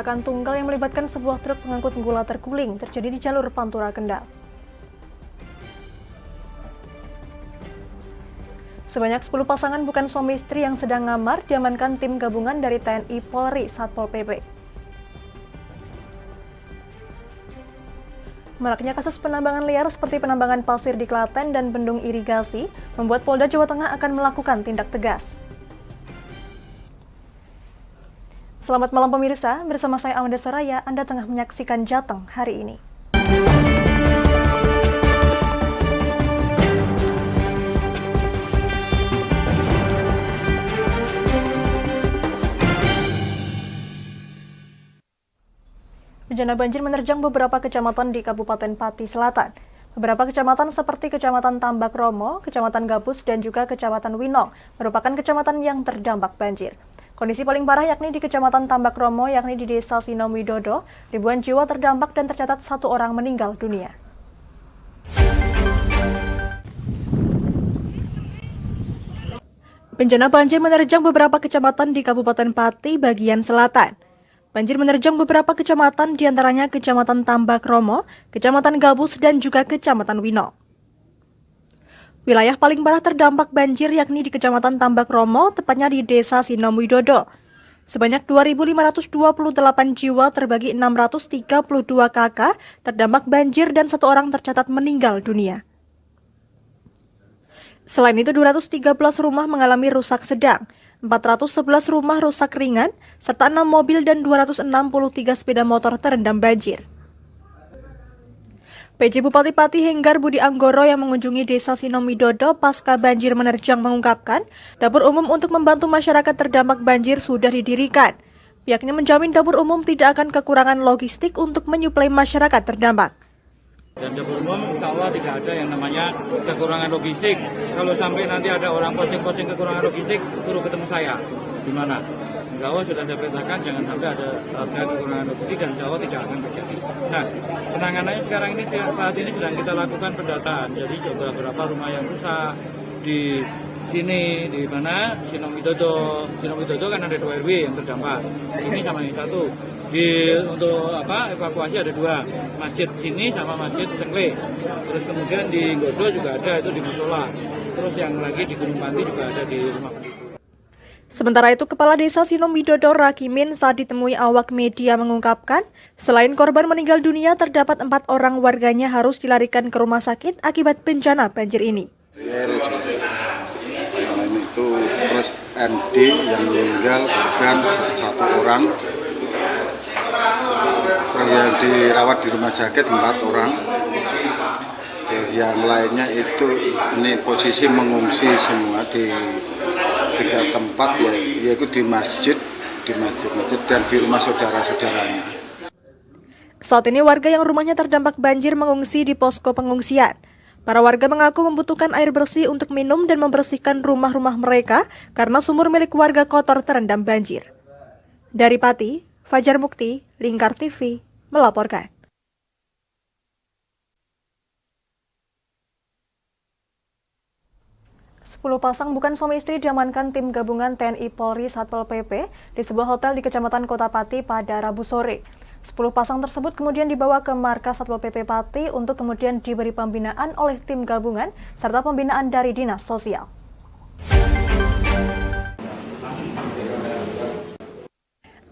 Kecelakaan tunggal yang melibatkan sebuah truk pengangkut gula terguling terjadi di jalur Pantura Kendal. Sebanyak 10 pasangan bukan suami istri yang sedang ngamar diamankan tim gabungan dari TNI, Polri, Satpol PP. Maraknya kasus penambangan liar seperti penambangan pasir di Klaten dan bendung irigasi membuat Polda Jawa Tengah akan melakukan tindak tegas. Selamat malam pemirsa, bersama saya Amanda Soraya, Anda tengah menyaksikan Jateng hari ini. Bencana banjir menerjang beberapa kecamatan di Kabupaten Pati Selatan. Beberapa kecamatan seperti Kecamatan Tambak Romo, Kecamatan Gabus, dan juga Kecamatan Winong merupakan kecamatan yang terdampak banjir. Kondisi paling parah yakni di Kecamatan Tambak Romo, yakni di Desa Sinom Widodo, ribuan jiwa terdampak dan tercatat 1 orang meninggal dunia. Bencana banjir menerjang beberapa kecamatan di Kabupaten Pati bagian selatan. Banjir menerjang beberapa kecamatan diantaranya Kecamatan Tambak Romo, Kecamatan Gabus, dan juga Kecamatan Winong. Wilayah paling parah terdampak banjir yakni di Kecamatan Tambak Romo, tepatnya di Desa Sinom Widodo. Sebanyak 2.528 jiwa terbagi 632 kakak terdampak banjir dan 1 orang tercatat meninggal dunia. Selain itu, 213 rumah mengalami rusak sedang, 411 rumah rusak ringan, serta 6 mobil dan 263 sepeda motor terendam banjir. PJ Bupati Pati Henggar Budi Anggoro yang mengunjungi Desa Sinom Widodo pasca banjir menerjang mengungkapkan, dapur umum untuk membantu masyarakat terdampak banjir sudah didirikan. Pihaknya menjamin dapur umum tidak akan kekurangan logistik untuk menyuplai masyarakat terdampak. Dan dapur umum insya Allah tidak ada yang namanya kekurangan logistik. Kalau sampai nanti ada orang posting kekurangan logistik, suruh ketemu saya. Di mana? Insya Allah sudah saya petakan, jangan sampai ada kekurangan logistik dan insya Allah tidak akan terjadi. Nah, penanganannya sekarang ini saat ini sedang kita lakukan pendataan. Jadi coba berapa rumah yang rusak di sini, di mana Sinom Widodo. Sinom Widodo kan ada 2 RW yang terdampak. Ini sama yang 1. Untuk evakuasi ada 2, masjid sini sama masjid Sengle. Terus kemudian di Godo juga ada, itu di musola. Terus yang lagi di Gunung Pati juga ada di rumah penduduk. Sementara itu, Kepala Desa Sinom Widodo Rakimin saat ditemui awak media mengungkapkan, selain korban meninggal dunia, terdapat 4 orang warganya harus dilarikan ke rumah sakit akibat bencana banjir ini. Itu terus MD yang meninggal, korban 1 orang. Yang dirawat di rumah sakit 4 orang. Yang lainnya itu ini posisi mengungsi semua di 3 tempat, yaitu di masjid dan di rumah saudara-saudaranya. Saat ini warga yang rumahnya terdampak banjir mengungsi di posko pengungsian. Para warga mengaku membutuhkan air bersih untuk minum dan membersihkan rumah-rumah mereka karena sumur milik warga kotor terendam banjir. Dari Pati, Fajar Mukti, Lingkar TV, melaporkan. Sepuluh pasang bukan suami istri diamankan tim gabungan TNI, Polri, Satpol PP di sebuah hotel di Kecamatan Kota Pati pada Rabu sore. 10 pasang tersebut kemudian dibawa ke markas Satpol PP Pati untuk kemudian diberi pembinaan oleh tim gabungan serta pembinaan dari Dinas Sosial.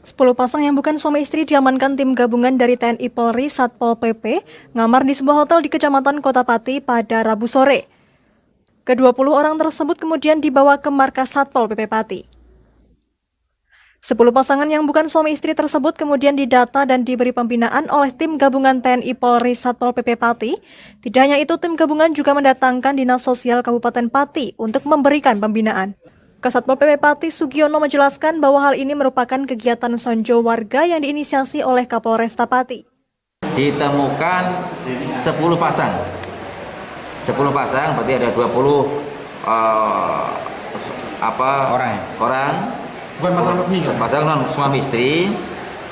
Sepuluh pasang yang bukan suami istri diamankan tim gabungan dari TNI, Polri, Satpol PP ngamar di sebuah hotel di Kecamatan Kota Pati pada Rabu sore. Ke-20 orang tersebut kemudian dibawa ke markas Satpol PP Pati. 10 pasangan yang bukan suami istri tersebut kemudian didata dan diberi pembinaan oleh tim gabungan TNI, Polri, Satpol PP Pati. Tidak hanya itu, tim gabungan juga mendatangkan Dinas Sosial Kabupaten Pati untuk memberikan pembinaan. Kasatpol PP Pati Sugiono menjelaskan bahwa hal ini merupakan kegiatan sonjo warga yang diinisiasi oleh Kapolresta Pati. Ditemukan 10 pasang. 10 pasang berarti ada 20 orang. Bukan masalah resmi. Pasangan suami istri,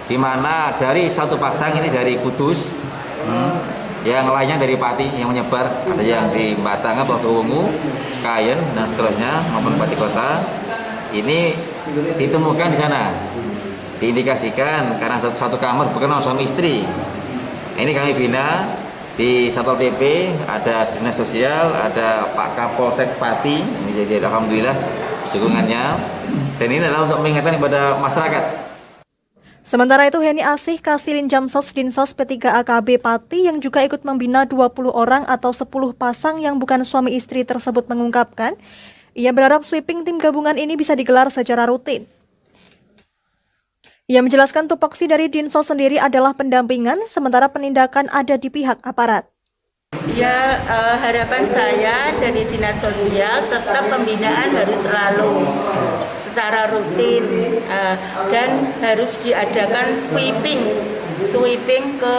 di mana dari 1 pasang ini dari Kudus, yang lainnya dari Pati yang menyebar, ada yang di Batang, Batuwungu, Kayen dan seterusnya maupun Pati Kota. Ini ditemukan di sana. diindikasikan karena satu kamar berkenaan suami istri. Ini kami bina di Satpol PP, ada Dinas Sosial, ada Pak Kapolsek Pati. Ini jadi alhamdulillah dukungannya. Dan ini adalah untuk mengingatkan kepada masyarakat. Sementara itu, Heni Asih, Kasilin Jamsos Dinsos P3 AKB Pati yang juga ikut membina 20 orang atau 10 pasang yang bukan suami istri tersebut mengungkapkan, ia berharap sweeping tim gabungan ini bisa digelar secara rutin. Ia menjelaskan tupoksi dari Dinsos sendiri adalah pendampingan, sementara penindakan ada di pihak aparat. Ya, harapan saya dari Dinas Sosial tetap pembinaan harus selalu secara rutin dan harus diadakan sweeping ke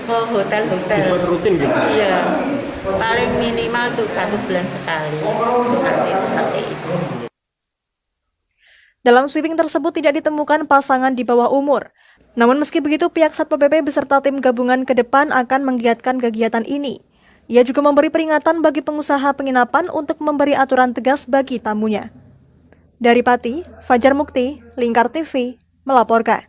hotel-hotel. Rutin gitu? Iya, paling minimal tuh 1 bulan sekali untuk nanti seperti itu. Dalam sweeping tersebut tidak ditemukan pasangan di bawah umur. Namun meski begitu, pihak Satpol PP beserta tim gabungan ke depan akan menggiatkan kegiatan ini. Ia juga memberi peringatan bagi pengusaha penginapan untuk memberi aturan tegas bagi tamunya. Dari Pati, Fajar Mukti, Lingkar TV, melaporkan.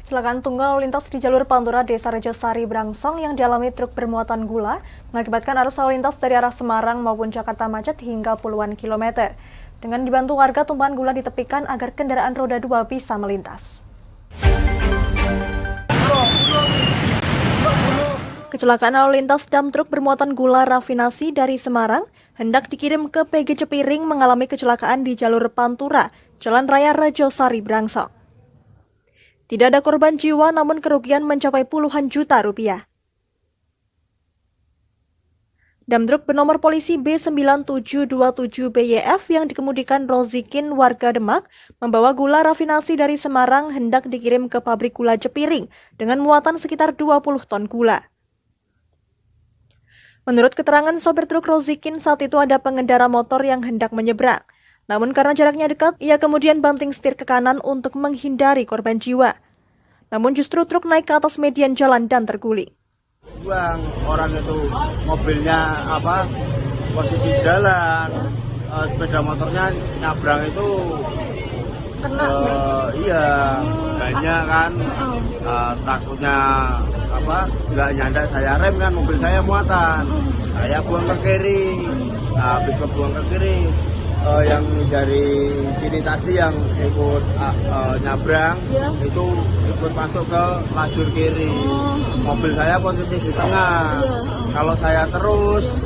Kecelakaan tunggal lalu lintas di jalur Pantura Desa Rejosari Brangsong yang dialami truk bermuatan gula mengakibatkan arus lalu lintas dari arah Semarang maupun Jakarta macet hingga puluhan kilometer. Dengan dibantu warga, tumpahan gula ditepikan agar kendaraan roda 2 bisa melintas. Kecelakaan lalu lintas dam truk bermuatan gula rafinasi dari Semarang hendak dikirim ke PG Cepiring mengalami kecelakaan di jalur Pantura, Jalan Raya Rejosari Brangsong. Tidak ada korban jiwa namun kerugian mencapai puluhan juta rupiah. Dam truk bernomor polisi B9727BYF yang dikemudikan Rozikin warga Demak membawa gula rafinasi dari Semarang hendak dikirim ke pabrik gula Cepiring dengan muatan sekitar 20 ton gula. Menurut keterangan sopir truk Rozikin, saat itu ada pengendara motor yang hendak menyeberang. Namun karena jaraknya dekat, ia kemudian banting setir ke kanan untuk menghindari korban jiwa. Namun justru truk naik ke atas median jalan dan terguling. Buang orang itu mobilnya posisi jalan, sepeda motornya nyabrang itu iya banyak kan, takutnya nggak nyanda saya rem kan, mobil saya muatan, saya buang ke kiri, habis kebuang ke kiri yang dari sini tadi yang ikut nyabrang itu ikut masuk ke lajur kiri. Mobil saya posisi di tengah. Kalau saya terus,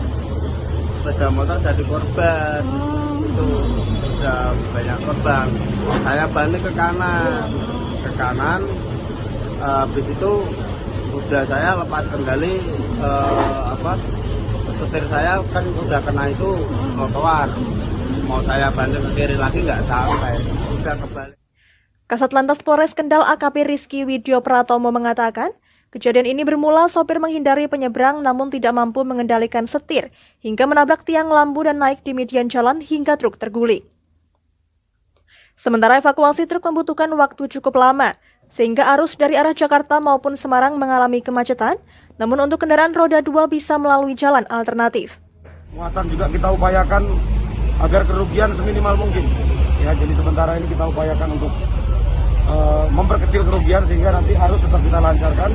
sepeda motor jadi korban. Itu sudah banyak korban. Saya balik ke kanan. Habis itu udah saya lepas kendali, setir saya kan udah kena itu trotoar. Mau saya balik ke kiri lagi nggak sampai, udah kebalik. Kasat Lantas Polres Kendal AKP Rizky Widyo Pratomo mengatakan, kejadian ini bermula sopir menghindari penyeberang namun tidak mampu mengendalikan setir hingga menabrak tiang lampu dan naik di median jalan hingga truk terguling. Sementara evakuasi truk membutuhkan waktu cukup lama, sehingga arus dari arah Jakarta maupun Semarang mengalami kemacetan, namun untuk kendaraan roda 2 bisa melalui jalan alternatif. Muatan juga kita upayakan agar kerugian seminimal mungkin. Ya, jadi sementara ini kita upayakan untuk memperkecil kerugian sehingga nanti arus tetap kita lancarkan.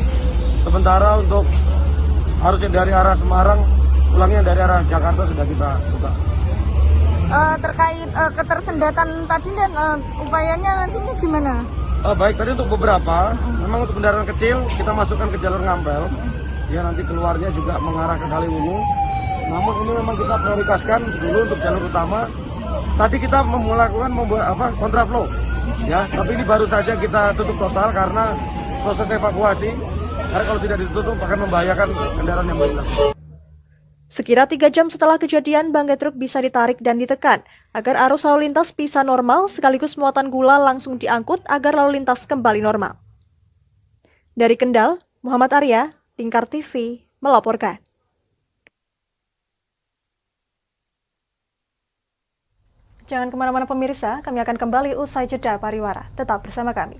Sementara untuk arus yang dari arah Semarang, pulangnya dari arah Jakarta sudah kita buka. Terkait ketersendatan tadi dan upayanya nantinya gimana? Baik, tadi untuk beberapa, memang untuk kendaraan kecil kita masukkan ke jalur Ngampel. Ya, nanti keluarnya juga mengarah ke Kaliwungu. Namun ini memang kita prioritaskan dulu untuk jalur utama. Tadi kita melakukan kontraflow, ya. Tapi ini baru saja kita tutup total karena proses evakuasi. Karena kalau tidak ditutup akan membahayakan kendaraan yang melintas. Sekira 3 jam setelah kejadian, bangkai truk bisa ditarik dan ditekan agar arus lalu lintas bisa normal sekaligus muatan gula langsung diangkut agar lalu lintas kembali normal. Dari Kendal, Muhammad Arya, Lingkar TV, melaporkan. Jangan kemana-mana pemirsa, kami akan kembali usai jeda pariwara. Tetap bersama kami.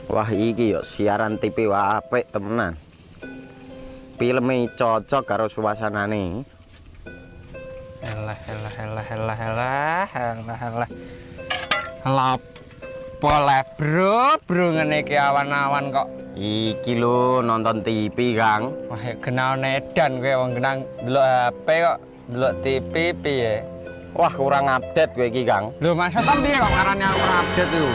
Wah iki yo siaran TV wah apik temenan. Filme cocok karo suasanane. Elah. Lapo le bro ngene iki awan-awan kok. Iki lho nonton TV, Kang. Wah, kenal nedan kowe wong kenang delok HP kok delok TV piye? Wah kurang update kowe iki, Kang. Lho maksudnya piye kok ngarane aku update itu?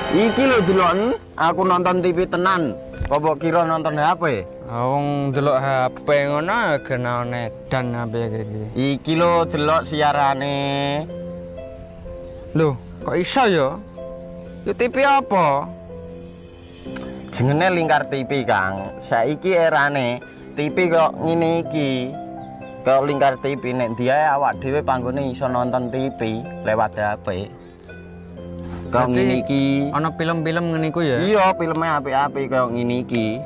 Iki lho deloken aku nonton TV tenan. Apa kira nonton HP? Wong delok HP ngono kenal nedan apa iki. Iki lho delok siarane. Lho, kok iso ya? Yo TV apa? Jenenge Lingkar TV, Kang. Saiki erane TV kok ngene iki. Kok Lingkar TV nek diae awak dhewe panggone iso nonton TV lewat HP. Kok ngene iki. Ana film-film ngene iku ya? Iya, filme apik-apik kaya ngene iki.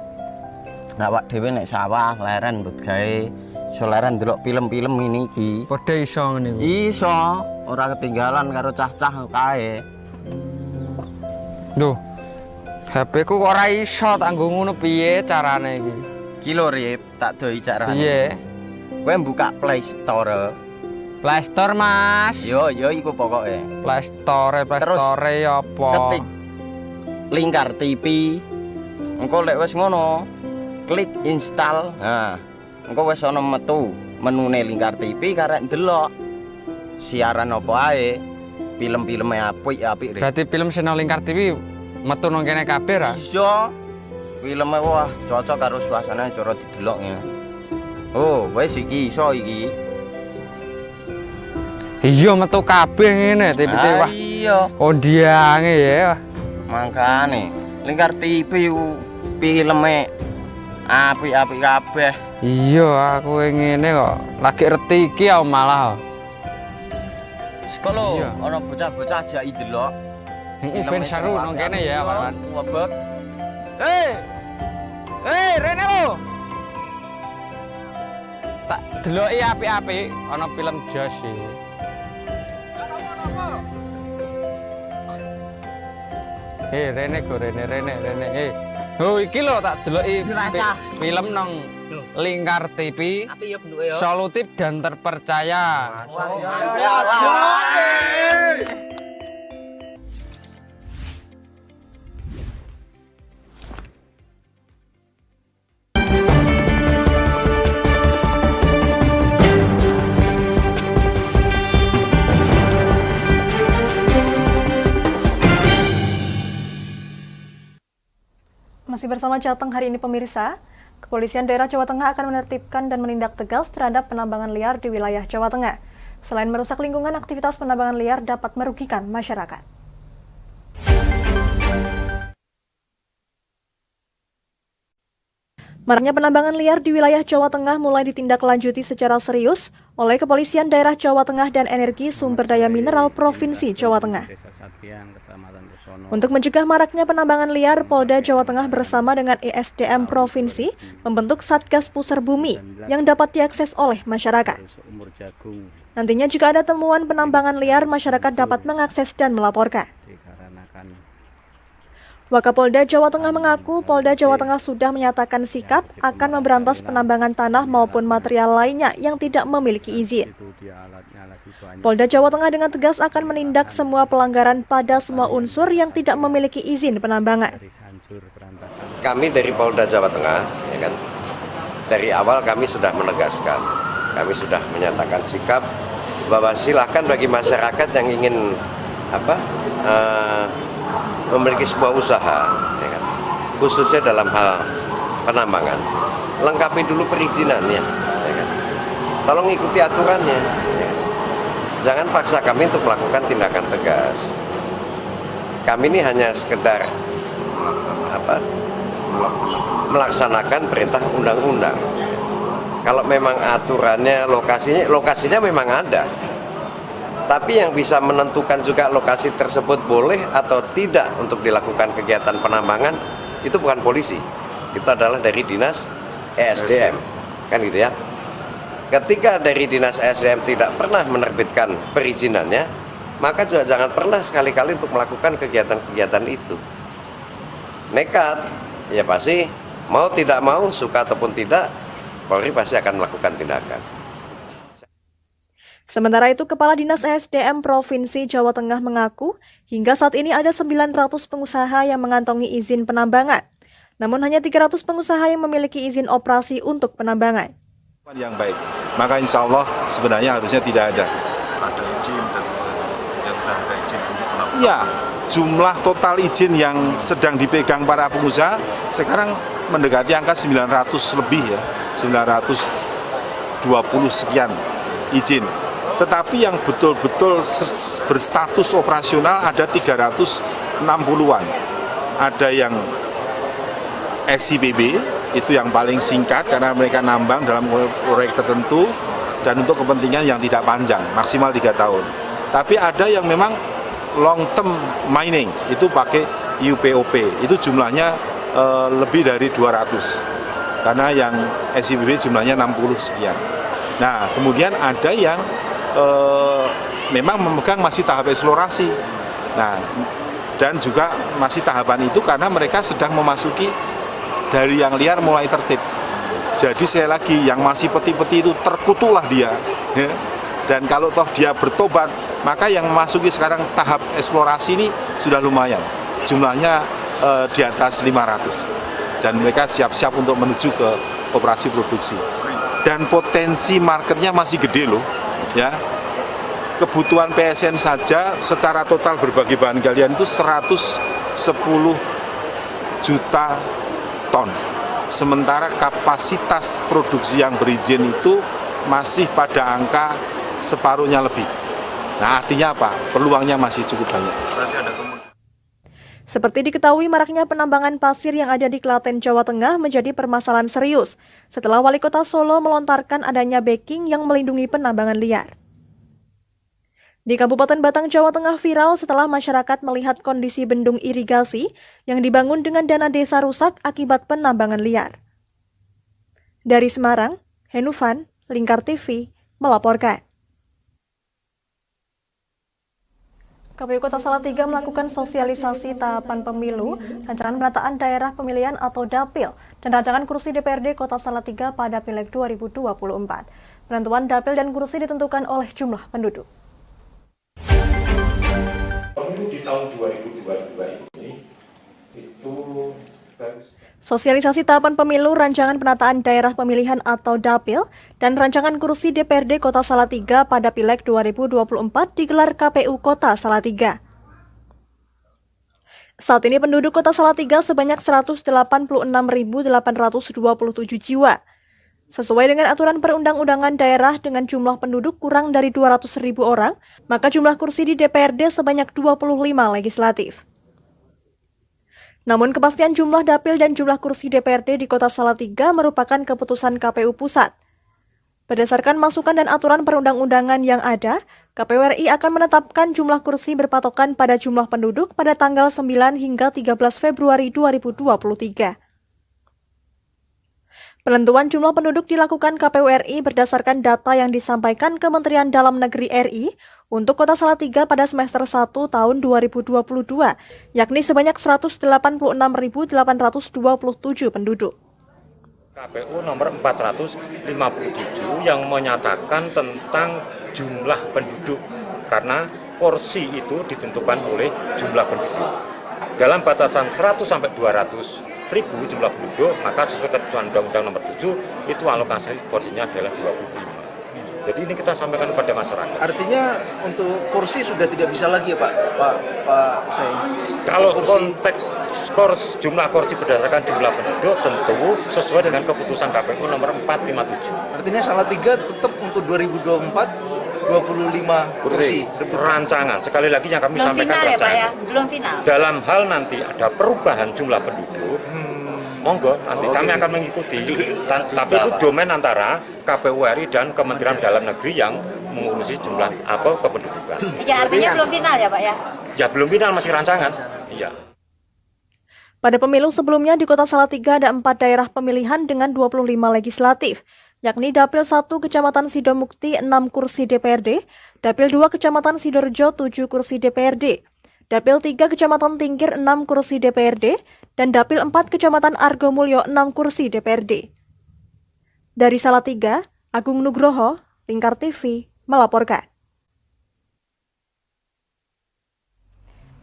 Awak dhewe nek sawah leren mbut gawe iso leren ndelok film-film ngene iki. Padha iso ngene iku. Iso, ora ketinggalan karo cah-cah kae. Duh. HP ku kok ora iso tak nggo ngono piye carane iki? Iki lho Rip, tak doi carane. Piye? Kowe buka Play Store. Play Store, Mas. Yo iku pokoke. Play Store apa? Ketik Lingkar TV. Engko lek wis ngono, klik install. Nah, engko wis ana metu menune Lingkar TV karek ndelok siaran apa ae. Film-filme apik-apik. Berarti film channel Lingkar TV metu nang kene kabeh ra? Iso. Filme wah cocok karo suasana cara didelok ya. Oh, wis iki iso iki. Iya metu kabeh ngene TV wah. Iya. Ondiange ya. Makane Lingkar TV filme apik-apik kabeh. Iya, aku ngene kok. Lagi reti iki aku malah. Sekolo Iya. ana bocah-bocah ajak ndelok. Heeh, ben seru nang kene ya, kawan. Wabek. Rene lo. Tak deloki apik-apik ana film Josh iki. Rene go Rene. Oh iki lho tak deloki film nang Lingkar TV. Solutif dan terpercaya. Masih bersama Jateng hari ini pemirsa, Kepolisian Daerah Jawa Tengah akan menertibkan dan menindak tegas terhadap penambangan liar di wilayah Jawa Tengah. Selain merusak lingkungan, aktivitas penambangan liar dapat merugikan masyarakat. Maraknya penambangan liar di wilayah Jawa Tengah mulai ditindaklanjuti secara serius oleh Kepolisian Daerah Jawa Tengah dan Energi Sumber Daya Mineral Provinsi Jawa Tengah. Untuk mencegah maraknya penambangan liar, Polda Jawa Tengah bersama dengan ISDM Provinsi membentuk Satgas Pusar Bumi yang dapat diakses oleh masyarakat. Nantinya jika ada temuan penambangan liar, masyarakat dapat mengakses dan melaporkan. Wakapolda Jawa Tengah mengaku Polda Jawa Tengah sudah menyatakan sikap akan memberantas penambangan tanah maupun material lainnya yang tidak memiliki izin. Polda Jawa Tengah dengan tegas akan menindak semua pelanggaran pada semua unsur yang tidak memiliki izin penambangan. Kami dari Polda Jawa Tengah, ya kan, dari awal kami sudah menegaskan, kami sudah menyatakan sikap bahwa silakan bagi masyarakat yang ingin memiliki sebuah usaha, ya kan, khususnya dalam hal penambangan, lengkapi dulu perizinannya, ya kan. Tolong ikuti aturannya, ya kan. Jangan paksa kami untuk melakukan tindakan tegas. Kami ini hanya sekedar melaksanakan perintah undang-undang. Kalau memang aturannya, lokasinya memang ada. Tapi yang bisa menentukan juga lokasi tersebut boleh atau tidak untuk dilakukan kegiatan penambangan itu bukan polisi. Itu adalah dari Dinas ESDM, kan gitu ya. Ketika dari Dinas ESDM tidak pernah menerbitkan perizinannya, maka juga jangan pernah sekali-kali untuk melakukan kegiatan-kegiatan itu. nekat, ya pasti mau tidak mau, suka ataupun tidak, Polri pasti akan melakukan tindakan. Sementara itu, Kepala Dinas ESDM Provinsi Jawa Tengah mengaku hingga saat ini ada 900 pengusaha yang mengantongi izin penambangan. Namun hanya 300 pengusaha yang memiliki izin operasi untuk penambangan. Yang baik, maka insya Allah sebenarnya harusnya tidak ada. Ada izin dan yang sudah ada izin untuk penambangan. Ya, jumlah total izin yang sedang dipegang para pengusaha sekarang mendekati angka 900 lebih ya, 920 sekian izin. Tetapi yang betul-betul berstatus operasional ada 360-an. Ada yang SIPB, itu yang paling singkat karena mereka nambang dalam proyek tertentu dan untuk kepentingan yang tidak panjang, maksimal 3 tahun. Tapi ada yang memang long term mining, itu pakai UPOP, itu jumlahnya lebih dari 200. Karena yang SIPB jumlahnya 60 sekian. Nah, kemudian ada yang memang memegang masih tahap eksplorasi. Nah, dan juga masih tahapan itu karena mereka sedang memasuki dari yang liar mulai tertib. Jadi sekali lagi yang masih peti-peti itu terkutulah dia. Ya. Dan kalau toh dia bertobat, maka yang memasuki sekarang tahap eksplorasi ini sudah lumayan. Jumlahnya di atas 500. Dan mereka siap-siap untuk menuju ke operasi produksi. Dan potensi marketnya masih gede loh. Ya, kebutuhan PSN saja secara total berbagai bahan galian itu 110 juta ton. Sementara kapasitas produksi yang berizin itu masih pada angka separuhnya lebih. Nah, artinya apa? Peluangnya masih cukup banyak. Seperti diketahui, maraknya penambangan pasir yang ada di Klaten, Jawa Tengah menjadi permasalahan serius setelah Wali Kota Solo melontarkan adanya backing yang melindungi penambangan liar. Di Kabupaten Batang, Jawa Tengah viral setelah masyarakat melihat kondisi bendung irigasi yang dibangun dengan dana desa rusak akibat penambangan liar. Dari Semarang, Henufan, Lingkar TV, melaporkan. KPU Kota Salatiga melakukan sosialisasi tahapan pemilu, rancangan penataan daerah pemilihan atau DAPIL, dan rancangan kursi DPRD Kota Salatiga pada Pileg 2024. Penentuan DAPIL dan kursi ditentukan oleh jumlah penduduk. Pemilu di tahun 2022 ini itu sosialisasi tahapan pemilu, rancangan penataan daerah pemilihan atau DAPIL, dan rancangan kursi DPRD Kota Salatiga pada Pileg 2024 digelar KPU Kota Salatiga. Saat ini penduduk Kota Salatiga sebanyak 186.827 jiwa. Sesuai dengan aturan perundang-undangan daerah dengan jumlah penduduk kurang dari 200.000 orang, maka jumlah kursi di DPRD sebanyak 25 legislatif. Namun kepastian jumlah dapil dan jumlah kursi DPRD di Kota Salatiga merupakan keputusan KPU Pusat. Berdasarkan masukan dan aturan perundang-undangan yang ada, KPU RI akan menetapkan jumlah kursi berpatokan pada jumlah penduduk pada tanggal 9 hingga 13 Februari 2023. Penentuan jumlah penduduk dilakukan KPU RI berdasarkan data yang disampaikan Kementerian Dalam Negeri RI untuk Kota Salatiga pada semester 1 tahun 2022, yakni sebanyak 186.827 penduduk. KPU nomor 457 yang menyatakan tentang jumlah penduduk, karena kursi itu ditentukan oleh jumlah penduduk. Dalam batasan 100 sampai 200 ribu jumlah penduduk, maka sesuai ketentuan Undang-Undang nomor 7 itu alokasi porsinya adalah 25. Jadi ini kita sampaikan kepada masyarakat. Artinya untuk kursi sudah tidak bisa lagi ya Pak saya. Kalau konteks jumlah kursi berdasarkan jumlah penduduk tentu sesuai dengan keputusan KPU nomor 457. Artinya Salatiga tetap untuk 2024 25 kursi. Rancangan, sekali lagi yang kami sampaikan rancangan. Pak ya? Belum final. Dalam hal nanti ada perubahan jumlah penduduk, monggo nanti kami akan mengikuti. Tapi itu domain antara KPU RI dan Kementerian Dalam Negeri yang mengurusi jumlah kependudukan. Ya, artinya belum final ya Pak ya? Ya belum final, masih rancangan. Iya. Pada pemilu sebelumnya di Kota Salatiga ada 4 daerah pemilihan dengan 25 legislatif, yakni Dapil 1 Kecamatan Sidomukti 6 kursi DPRD, Dapil 2 Kecamatan Sidorejo 7 kursi DPRD, Dapil 3 Kecamatan Tingkir 6 kursi DPRD, dan Dapil 4 Kecamatan Argomulyo 6 kursi DPRD. Dari Salatiga, Agung Nugroho, Lingkar TV, melaporkan.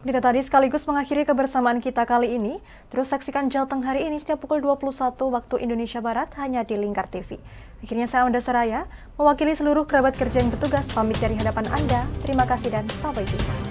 Berita tadi sekaligus mengakhiri kebersamaan kita kali ini. Terus saksikan Jalteng hari ini setiap pukul 21 waktu Indonesia Barat hanya di Lingkar TV. Akhirnya saya Amanda Soraya, mewakili seluruh kerabat kerja yang bertugas pamit dari hadapan Anda. Terima kasih dan sampai jumpa.